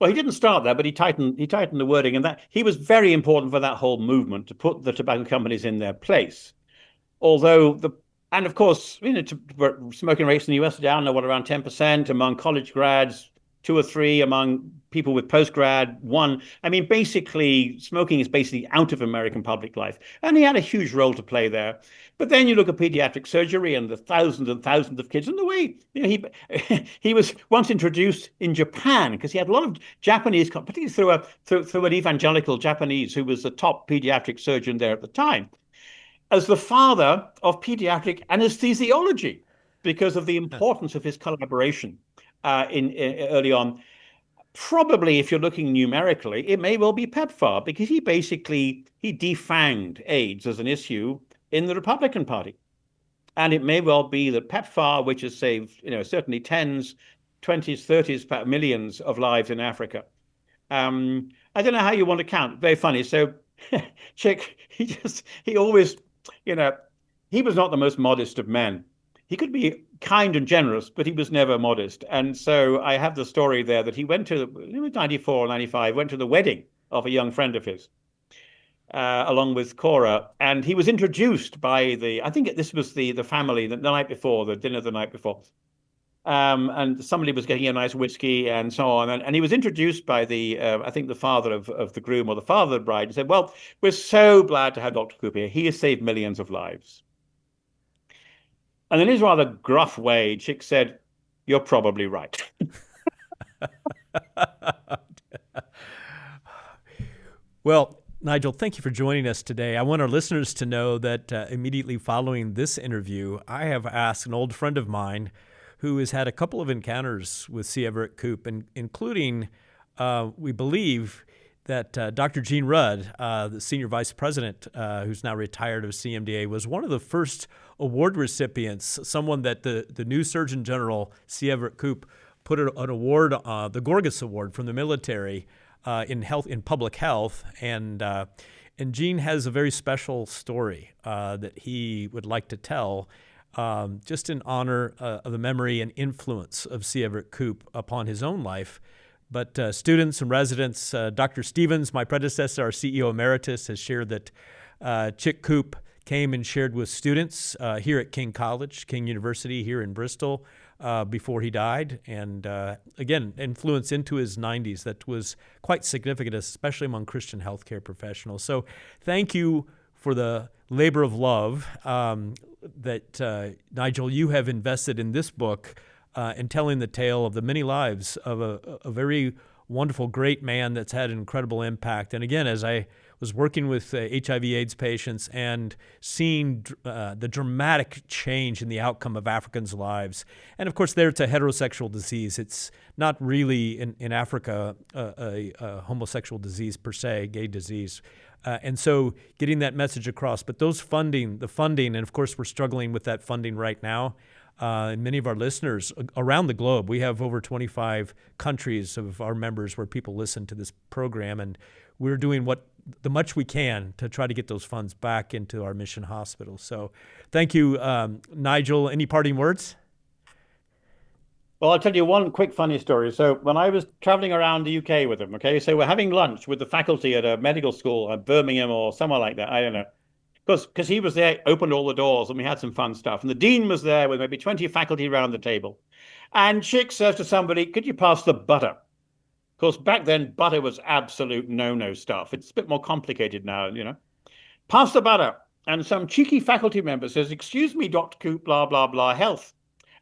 B: Well, he didn't start that, but he tightened the wording, and that he was very important for that whole movement to put the tobacco companies in their place. Although and of course, smoking rates in the US are down now, around 10% among college grads, 2 or 3 among people with postgrad, 1. I mean, basically, smoking is basically out of American public life, and he had a huge role to play there. But then you look at pediatric surgery and the thousands and thousands of kids, and the way he was once introduced in Japan, because he had a lot of Japanese, particularly through an evangelical Japanese who was the top pediatric surgeon there at the time, as the father of pediatric anesthesiology, because of the importance of his collaboration early on. Probably, if you're looking numerically, it may well be PEPFAR, because he defanged AIDS as an issue in the Republican Party. And it may well be that PEPFAR, which has saved, certainly tens, 20s, 30s, millions of lives in Africa. I don't know how you want to count. Very funny. So Chick, he always, he was not the most modest of men. He could be kind and generous, but he was never modest. And so I have the story there that he went to, 94 or 95, went to the wedding of a young friend of his, along with Cora. And he was introduced by I think this was the family the night before, the dinner the night before. And somebody was getting a nice whiskey and so on. And he was introduced by I think the father of the groom or the father of the bride, and said, "Well, we're so glad to have Dr. Koop here. He has saved millions of lives." And in his rather gruff way, Chick said, "You're probably right."
A: Well, Nigel, thank you for joining us today. I want our listeners to know that immediately following this interview, I have asked an old friend of mine who has had a couple of encounters with C. Everett Koop, including, we believe, that Dr. Gene Rudd, the senior vice president, who's now retired of CMDA, was one of the first award recipients, someone that the new Surgeon General, C. Everett Koop, put an award, the Gorgas Award from the military in public health. And Gene has a very special story that he would like to tell, just in honor of the memory and influence of C. Everett Koop upon his own life. But students and residents, Dr. Stevens, my predecessor, our CEO emeritus, has shared that Chick Koop came and shared with students here at King University here in Bristol before he died. And again, influence into his 90s that was quite significant, especially among Christian healthcare professionals. So thank you for the labor of love that, Nigel, you have invested in this book and telling the tale of the many lives of a very wonderful, great man that's had an incredible impact. And again, as I was working with HIV/AIDS patients and seeing the dramatic change in the outcome of Africans' lives, and of course, there it's a heterosexual disease. It's not really in Africa a homosexual disease per se, gay disease. And so getting that message across, but the funding, and of course, we're struggling with that funding right now. And many of our listeners around the globe, we have over 25 countries of our members where people listen to this program, and we're doing the much we can to try to get those funds back into our mission hospitals. So thank you, Nigel. Any parting words?
B: Well, I'll tell you one quick funny story. So when I was traveling around the UK with him, so we're having lunch with the faculty at a medical school at Birmingham or somewhere like that, I don't know. Because he was there, opened all the doors, and we had some fun stuff. And the dean was there with maybe 20 faculty around the table. And Chick says to somebody, "Could you pass the butter?" Of course, back then, butter was absolute no-no stuff. It's a bit more complicated now, Pass the butter. And some cheeky faculty member says, "Excuse me, Dr. Koop, blah, blah, blah, health."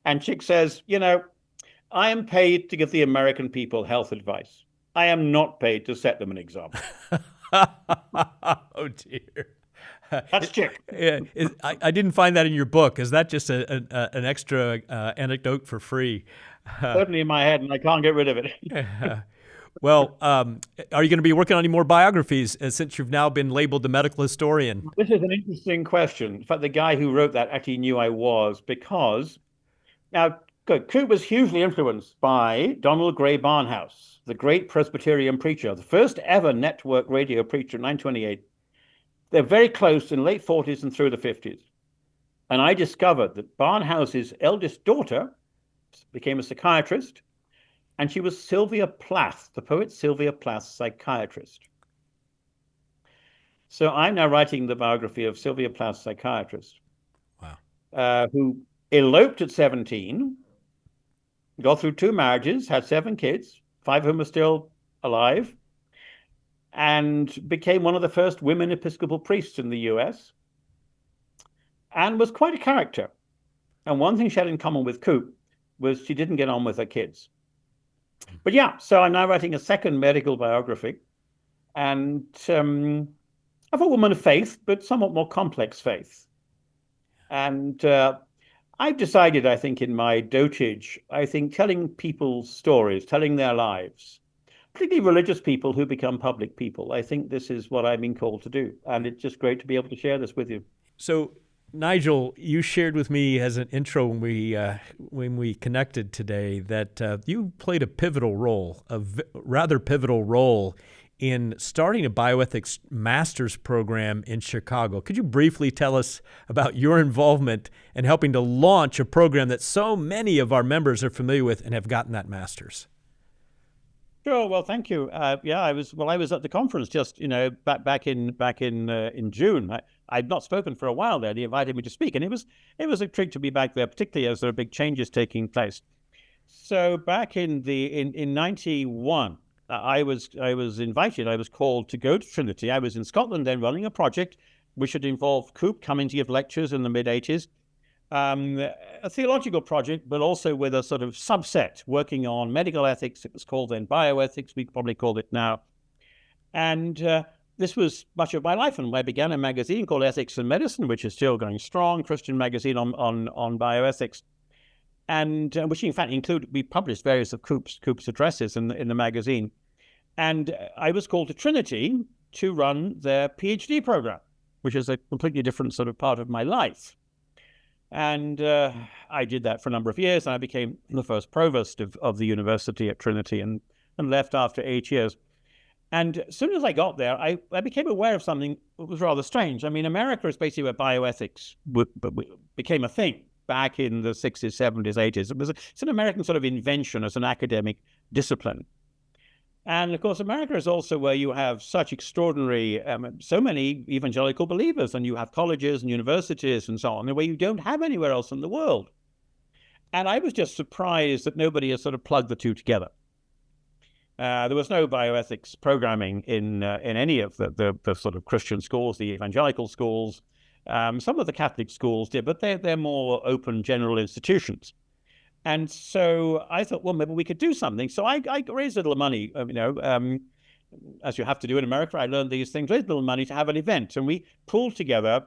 B: And Chick says, "I am paid to give the American people health advice. I am not paid to set them an example."
A: Oh, dear.
B: That's Chick.
A: I didn't find that in your book. Is that just an extra anecdote for free?
B: certainly in my head, and I can't get rid of it.
A: Well, are you going to be working on any more biographies since you've now been labeled the medical historian?
B: This is an interesting question. In fact, the guy who wrote that actually knew I was, because now Koop was hugely influenced by Donald Gray Barnhouse, the great Presbyterian preacher, the first ever network radio preacher in 1928. They're very close in late 40s and through the 50s. And I discovered that Barnhouse's eldest daughter became a psychiatrist, and she was Sylvia Plath, the poet Sylvia Plath's psychiatrist. So I'm now writing the biography of Sylvia Plath's psychiatrist. Wow. Who eloped at 17, got through 2 marriages, had 7 kids, 5 of whom are still alive, and became one of the first women Episcopal priests in the US, and was quite a character. And one thing she had in common with Koop was she didn't get on with her kids. But yeah, so I'm now writing a second medical biography, and of a woman of faith, but somewhat more complex faith. And I've decided, I think, in my dotage, I think telling people's stories, telling their lives, particularly religious people who become public people, I think this is what I've been called to do. And it's just great to be able to share this with you.
A: So, Nigel, you shared with me as an intro when we connected today that you played a pivotal role, rather pivotal role in starting a bioethics master's program in Chicago. Could you briefly tell us about your involvement in helping to launch a program that so many of our members are familiar with and have gotten that master's?
B: Sure. Well, thank you. I was at the conference just, back in June. I'd not spoken for a while there. They invited me to speak, and it was a treat to be back there, particularly as there are big changes taking place. So back in 91, I was invited. I was called to go to Trinity. I was in Scotland then running a project which had involved Koop coming to give lectures in the mid-80s. A theological project, but also with a sort of subset working on medical ethics. It was called then bioethics. We probably call it now. And this was much of my life. And I began a magazine called Ethics and Medicine, which is still going strong, Christian magazine on bioethics. And which in fact we published various of Koop's addresses in the magazine. And I was called to Trinity to run their PhD program, which is a completely different sort of part of my life. And I did that for a number of years, and I became the first provost of the university at Trinity and left after 8 years. And as soon as I got there, I became aware of something that was rather strange. I mean, America is basically where bioethics became a thing back in the 60s, 70s, 80s. It's an American sort of invention as an academic discipline. And of course, America is also where you have such extraordinary, so many evangelical believers, and you have colleges and universities and so on, where you don't have anywhere else in the world. And I was just surprised that nobody has sort of plugged the two together. There was no bioethics programming in any of the sort of Christian schools, the evangelical schools. Some of the Catholic schools did, but they're more open general institutions. And so I thought, well, maybe we could do something. So I raised a little money, as you have to do in America. I learned these things, raised a little money to have an event. And we pulled together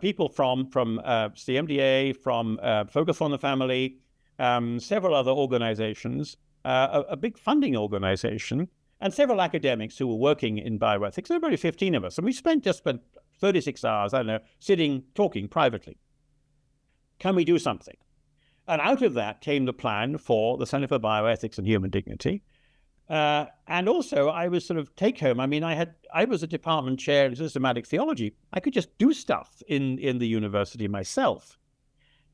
B: people from CMDA, from Focus on the Family, several other organizations, a big funding organization, and several academics who were working in bioethics. There were about 15 of us. And we spent 36 hours, sitting, talking privately. Can we do something? And out of that came the plan for the Center for Bioethics and Human Dignity. And also, I was sort of take home. I mean, I was a department chair in systematic theology. I could just do stuff in the university myself.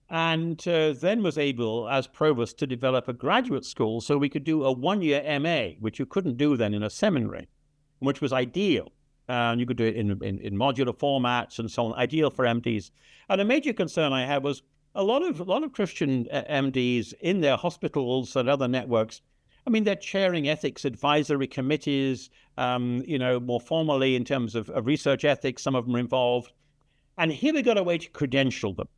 B: And then was able, as provost, to develop a graduate school so we could do a 1-year MA, which you couldn't do then in a seminary, which was ideal. You could do it in modular formats and so on, ideal for MDs. And a major concern I had was a lot of Christian MDs in their hospitals and other networks. I mean, they're chairing ethics advisory committees, more formally in terms of research ethics. Some of them are involved. And here we got a way to credential them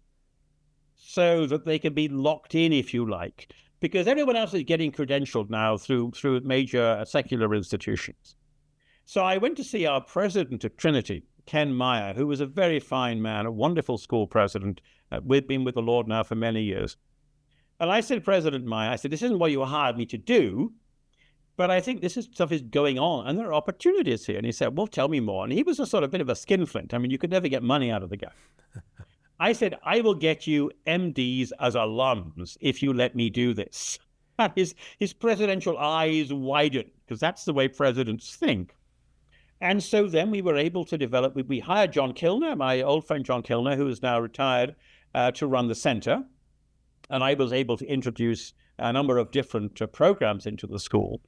B: so that they can be locked in, if you like, because everyone else is getting credentialed now through major secular institutions. So I went to see our president of Trinity, Ken Meyer, who was a very fine man, a wonderful school president. We've been with the Lord now for many years. And I said, President Meyer, I said, this isn't what you hired me to do, but I think stuff is going on and there are opportunities here. And he said, well, tell me more. And he was a sort of bit of a skinflint. I mean, you could never get money out of the guy. I said, I will get you MDs as alums if you let me do this. And his presidential eyes widened, because that's the way presidents think. And so then we were able to develop, we hired John Kilner, my old friend John Kilner, who is now retired, to run the center. And I was able to introduce a number of different programs into the school,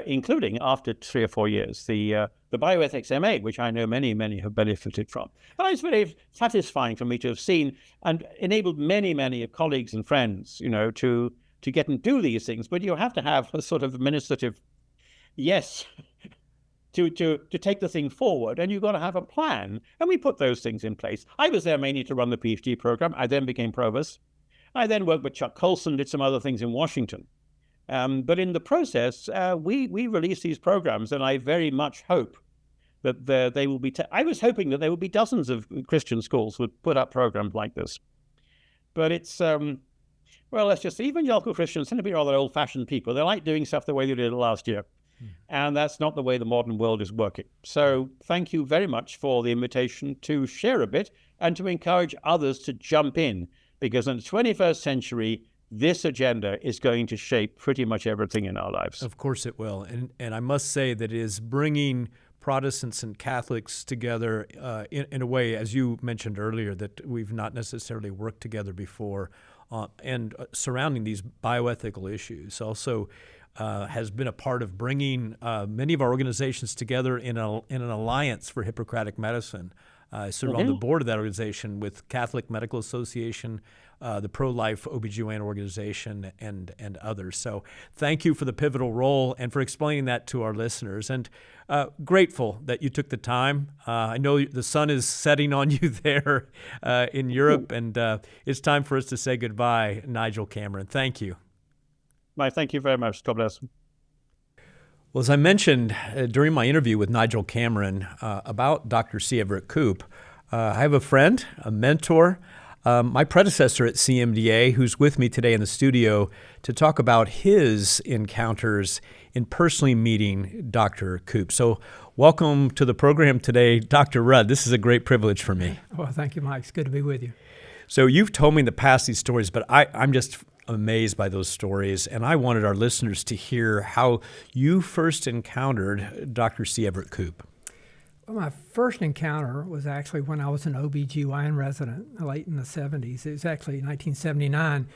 B: including, after 3 or 4 years, the bioethics MA, which I know many have benefited from. And it's very satisfying for me to have seen and enabled many colleagues and friends, to get and do these things. But you have to have a sort of administrative yes to take the thing forward, and you've got to have a plan. And we put those things in place. I was there mainly to run the PhD program. I then became provost. I then worked with Chuck Colson, did some other things in Washington. But in the process, we released these programs, and I very much hope that they will be. I was hoping that there would be dozens of Christian schools would put up programs like this. But it's, let's just say evangelical Christians tend to be rather old-fashioned people. They like doing stuff the way they did it last year. And that's not the way the modern world is working. So thank you very much for the invitation to share a bit and to encourage others to jump in, because in the 21st century, this agenda is going to shape pretty much everything in our lives.
A: Of course it will. And I must say that it is bringing Protestants and Catholics together in a way, as you mentioned earlier, that we've not necessarily worked together before, and surrounding these bioethical issues also has been a part of bringing many of our organizations together in an alliance for Hippocratic medicine. I serve on the board of that organization with Catholic Medical Association, the Pro-Life OBGYN organization, and others. So thank you for the pivotal role and for explaining that to our listeners. And grateful that you took the time. I know the sun is setting on you there in Europe, and it's time for us to say goodbye, Nigel Cameron. Thank you.
B: Thank you very much. God bless.
A: Well, as I mentioned during my interview with Nigel Cameron about Dr. C. Everett Koop, I have a friend, a mentor, my predecessor at CMDA, who's with me today in the studio to talk about his encounters in personally meeting Dr. Koop. So welcome to the program today, Dr. Rudd. This is a great privilege for me.
D: Well, thank you, Mike. It's good to be with you.
A: So you've told me in the past these stories, but I'm just amazed by those stories, and I wanted our listeners to hear how you first encountered Dr. C. Everett Koop.
D: Well, my first encounter was actually when I was an OBGYN resident late in the 70s. It was actually 1979.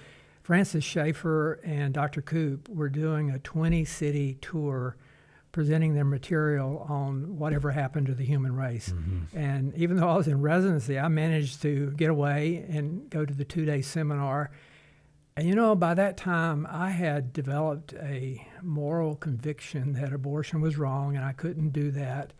D: Francis Schaeffer and Dr. Koop were doing a 20-city tour presenting their material on whatever happened to the human race. Mm-hmm. And even though I was in residency, I managed to get away and go to the 2-day seminar. And by that time, I had developed a moral conviction that abortion was wrong and I couldn't do that.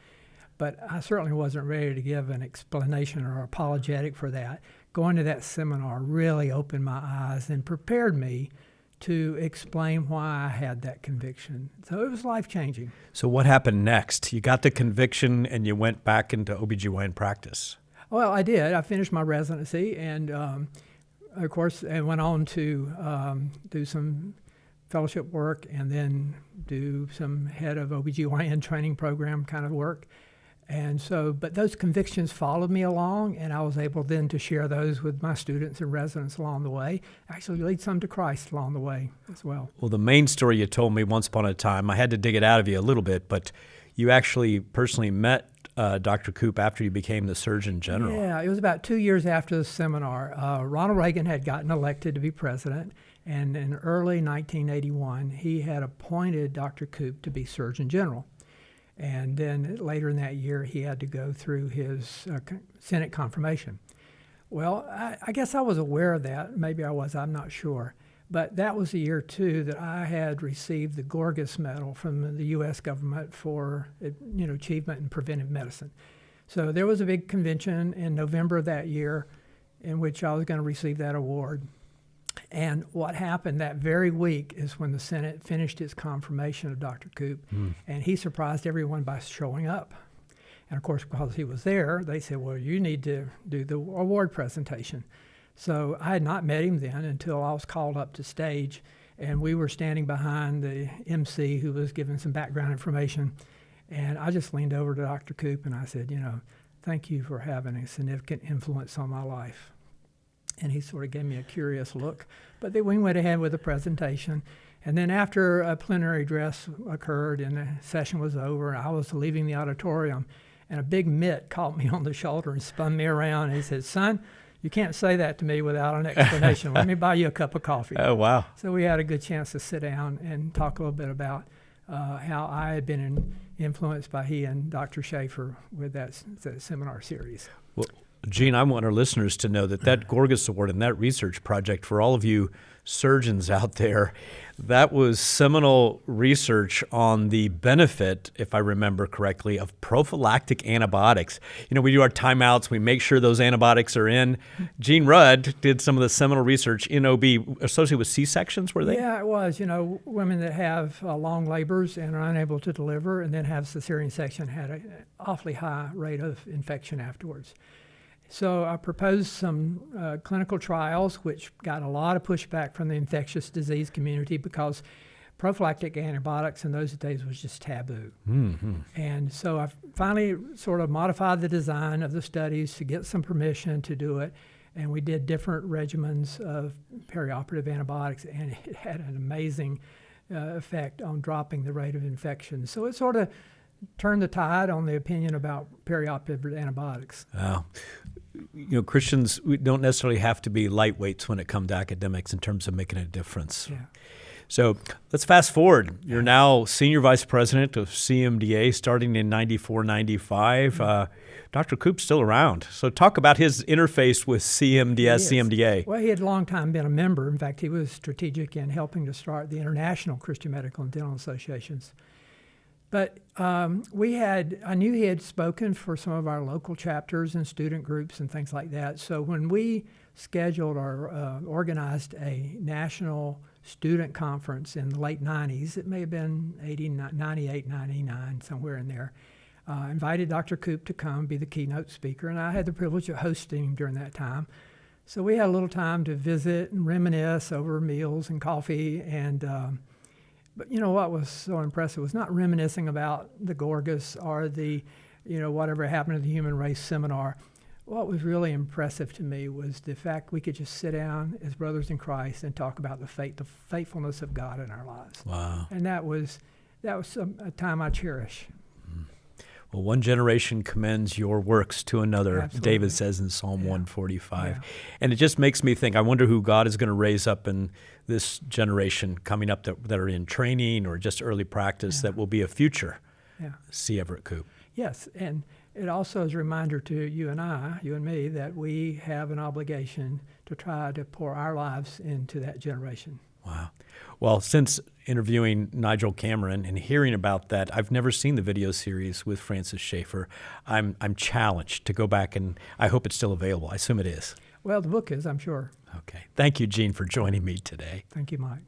D: But I certainly wasn't ready to give an explanation or apologetic for that. Going to that seminar really opened my eyes and prepared me to explain why I had that conviction. So it was life-changing.
A: So what happened next? You got the conviction and you went back into OBGYN practice.
D: Well, I did. I finished my residency and of course, I went on to do some fellowship work and then do some head of OBGYN training program kind of work. And so, but those convictions followed me along, and I was able then to share those with my students and residents along the way, actually lead some to Christ along the way as well.
A: Well, the main story you told me once upon a time, I had to dig it out of you a little bit, but you actually personally met Dr. Koop after you became the Surgeon General.
D: Yeah, it was about 2 years after the seminar. Ronald Reagan had gotten elected to be president, and in early 1981, he had appointed Dr. Koop to be Surgeon General. And then later in that year, he had to go through his Senate confirmation. Well, I guess I was aware of that. Maybe I was, I'm not sure. But that was the year, too, that I had received the Gorgas Medal from the U.S. government for achievement in preventive medicine. So there was a big convention in November of that year in which I was going to receive that award. And what happened that very week is when the Senate finished its confirmation of Dr. Koop, and he surprised everyone by showing up. And of course, because he was there, they said, well, you need to do the award presentation. So I had not met him then until I was called up to stage, and we were standing behind the MC who was giving some background information. And I just leaned over to Dr. Koop and I said, thank you for having a significant influence on my life. And he sort of gave me a curious look. But then we went ahead with the presentation. And then after a plenary address occurred and the session was over, I was leaving the auditorium, and a big mitt caught me on the shoulder and spun me around. And he said, "Son, you can't say that to me without an explanation. Let me buy you a cup of coffee."
A: Oh, wow.
D: So we had a good chance to sit down and talk a little bit about how I had been influenced by he and Dr. Schaefer with that seminar series.
A: Well, Gene, I want our listeners to know that Gorgas Award and that research project, for all of you surgeons out there, that was seminal research on the benefit, if I remember correctly, of prophylactic antibiotics. We do our timeouts. We make sure those antibiotics are in. Gene Rudd did some of the seminal research in OB associated with C-sections, were they?
D: Yeah, it was. Women that have long labors and are unable to deliver and then have cesarean section had an awfully high rate of infection afterwards. So I proposed some clinical trials, which got a lot of pushback from the infectious disease community because prophylactic antibiotics in those days was just taboo. Mm-hmm. And so I finally sort of modified the design of the studies to get some permission to do it. And we did different regimens of perioperative antibiotics, and it had an amazing effect on dropping the rate of infection. So it sort of turned the tide on the opinion about perioperative antibiotics.
A: Wow. Christians, we don't necessarily have to be lightweights when it comes to academics in terms of making a difference.
D: Yeah.
A: So let's fast forward. You're now Senior Vice President of CMDA starting in 94, 95. Dr. Koop's still around. So talk about his interface with CMDA.
D: Well, he had a long time been a member. In fact, he was strategic in helping to start the International Christian Medical and Dental Associations. But I knew he had spoken for some of our local chapters and student groups and things like that. So when we scheduled or organized a national student conference in the late 90s, it may have been 98, 99, somewhere in there, invited Dr. Koop to come be the keynote speaker, and I had the privilege of hosting him during that time. So we had a little time to visit and reminisce over meals and coffee, and but what was so impressive was not reminiscing about the Gorgas or the, whatever happened to the human race seminar. What was really impressive to me was the fact we could just sit down as brothers in Christ and talk about the faithfulness of God in our lives.
A: Wow.
D: And that was a time I cherish.
A: Well, one generation commends your works to another,
D: Absolutely.
A: David says in Psalm 145. Yeah. And it just makes me think, I wonder who God is going to raise up in this generation coming up that are in training or just early practice that will be a future C. Everett Koop.
D: Yes, and it also is a reminder to you and me, that we have an obligation to try to pour our lives into that generation.
A: Wow. Well, since interviewing Nigel Cameron and hearing about that, I've never seen the video series with Francis Schaefer. I'm challenged to go back, and I hope it's still available. I assume it is.
D: Well, the book is, I'm sure.
A: Okay. Thank you, Gene, for joining me today.
D: Thank you, Mike.